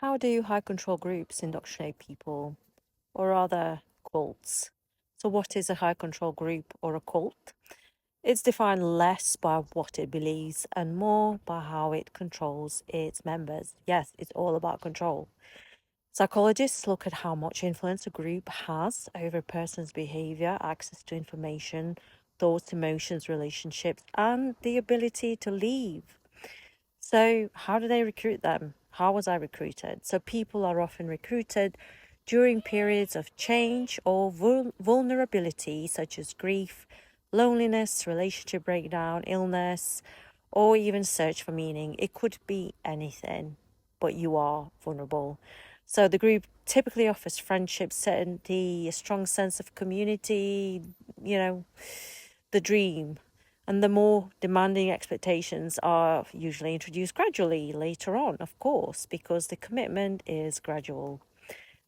How do high control groups indoctrinate people, or rather cults? So, what is a high control group or a cult? It's defined less by what it believes and more by how it controls its members. Yes, it's all about control. Psychologists look at how much influence a group has over a person's behavior, access to information, thoughts, emotions, relationships, and the ability to leave. So, how do they recruit them? How was I recruited? So, people are often recruited during periods of change or vulnerability, such as grief, loneliness, relationship breakdown, illness, or even search for meaning. It could be anything, but you are vulnerable. So, the group typically offers friendship, certainty, a strong sense of community, the dream. And the more demanding expectations are usually introduced gradually later on, of course, because the commitment is gradual.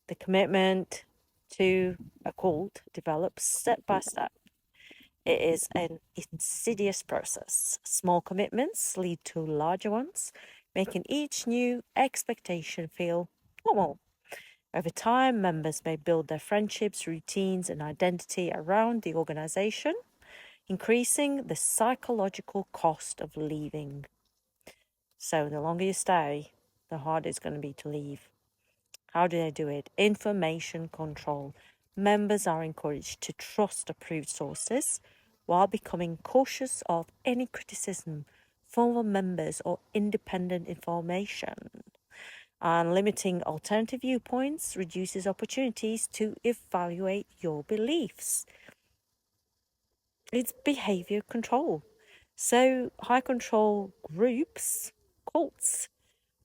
The commitment to a cult develops step by step. It is an insidious process. Small commitments lead to larger ones, making each new expectation feel normal. Over time, members may build their friendships, routines, and identity around the organization, increasing the psychological cost of leaving. So the longer you stay, the harder it's going to be to leave. How do they do it? Information control. Members are encouraged to trust approved sources while becoming cautious of any criticism from other members or independent information. And limiting alternative viewpoints reduces opportunities to evaluate your beliefs. It's behavior control. So, high control groups, cults,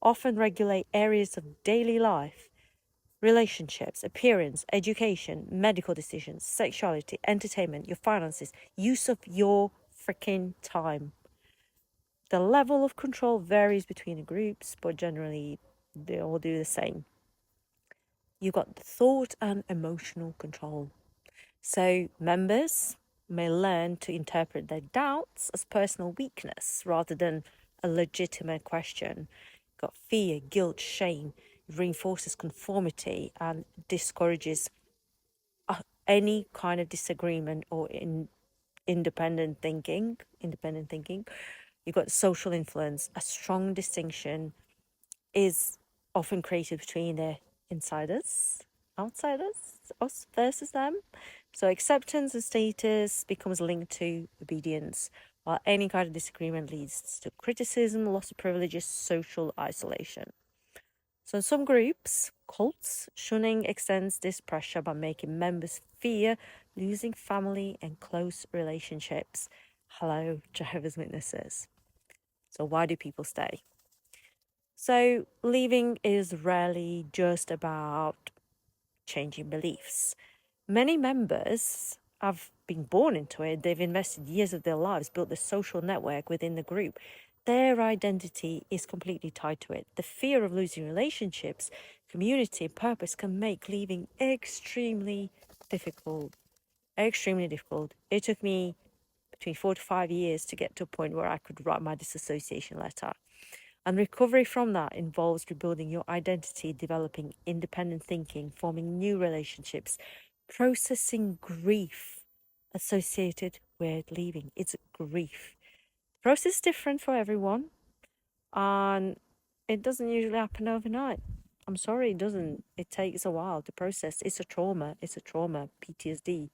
often regulate areas of daily life, relationships, appearance, education, medical decisions, sexuality, entertainment, your finances, use of your freaking time. The level of control varies between the groups, but generally they all do the same. You've got thought and emotional control. So, members may learn to interpret their doubts as personal weakness rather than a legitimate question. Got fear, guilt, shame. It reinforces conformity and discourages any kind of disagreement or independent thinking. You've got social influence. A strong distinction is often created between the insiders, outsiders, us versus them. So acceptance and status becomes linked to obedience, while any kind of disagreement leads to criticism, loss of privileges, social isolation. So in some groups, cults, shunning extends this pressure by making members fear losing family and close relationships. Hello, Jehovah's Witnesses. So why do people stay? So leaving is rarely just about changing beliefs. Many members have been born into it. They've invested years of their lives, built a social network within the group. Their identity is completely tied to it. The fear of losing relationships, community, purpose can make leaving extremely difficult. Extremely difficult. It took me between 4 to 5 years to get to a point where I could write my disassociation letter. And recovery from that involves rebuilding your identity, developing independent thinking, forming new relationships, processing grief associated with leaving. It's grief. The process is different for everyone, and it doesn't usually happen overnight. I'm sorry, it doesn't. It takes a while to process. It's a trauma. PTSD.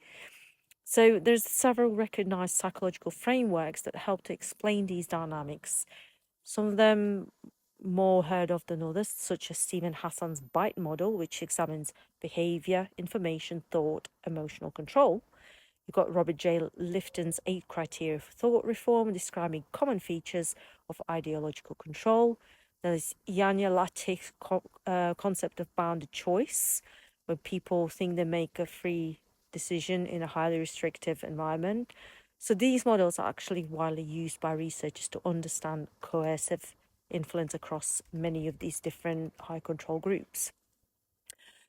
So there's several recognized psychological frameworks that help to explain these dynamics. Some of them more heard of than others, such as Stephen Hassan's BITE model, which examines behavior, information, thought, emotional control. You've got Robert J. Lifton's 8 criteria for thought reform, describing common features of ideological control. There's Yanya Latik's concept of bounded choice, where people think they make a free decision in a highly restrictive environment. So these models are actually widely used by researchers to understand coercive influence across many of these different high control groups.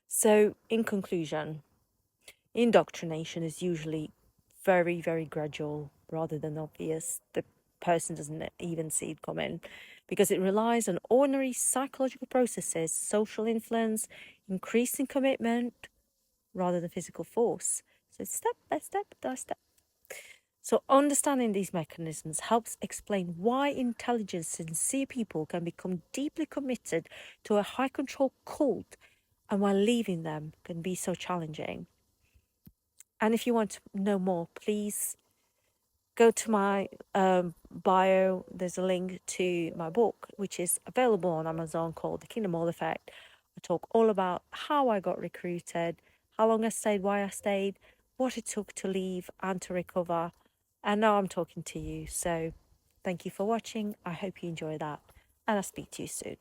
So in conclusion, indoctrination is usually very, very gradual rather than obvious. The person doesn't even see it coming because it relies on ordinary psychological processes, social influence, increasing commitment, rather than physical force. So step by step by step. So understanding these mechanisms helps explain why intelligent, sincere people can become deeply committed to a high control cult, and why leaving them can be so challenging. And if you want to know more, please go to my bio. There's a link to my book, which is available on Amazon, called The Kingdom All Effect. I talk all about how I got recruited, how long I stayed, why I stayed, what it took to leave and to recover. And now I'm talking to you. So thank you for watching. I hope you enjoy that. And I'll speak to you soon.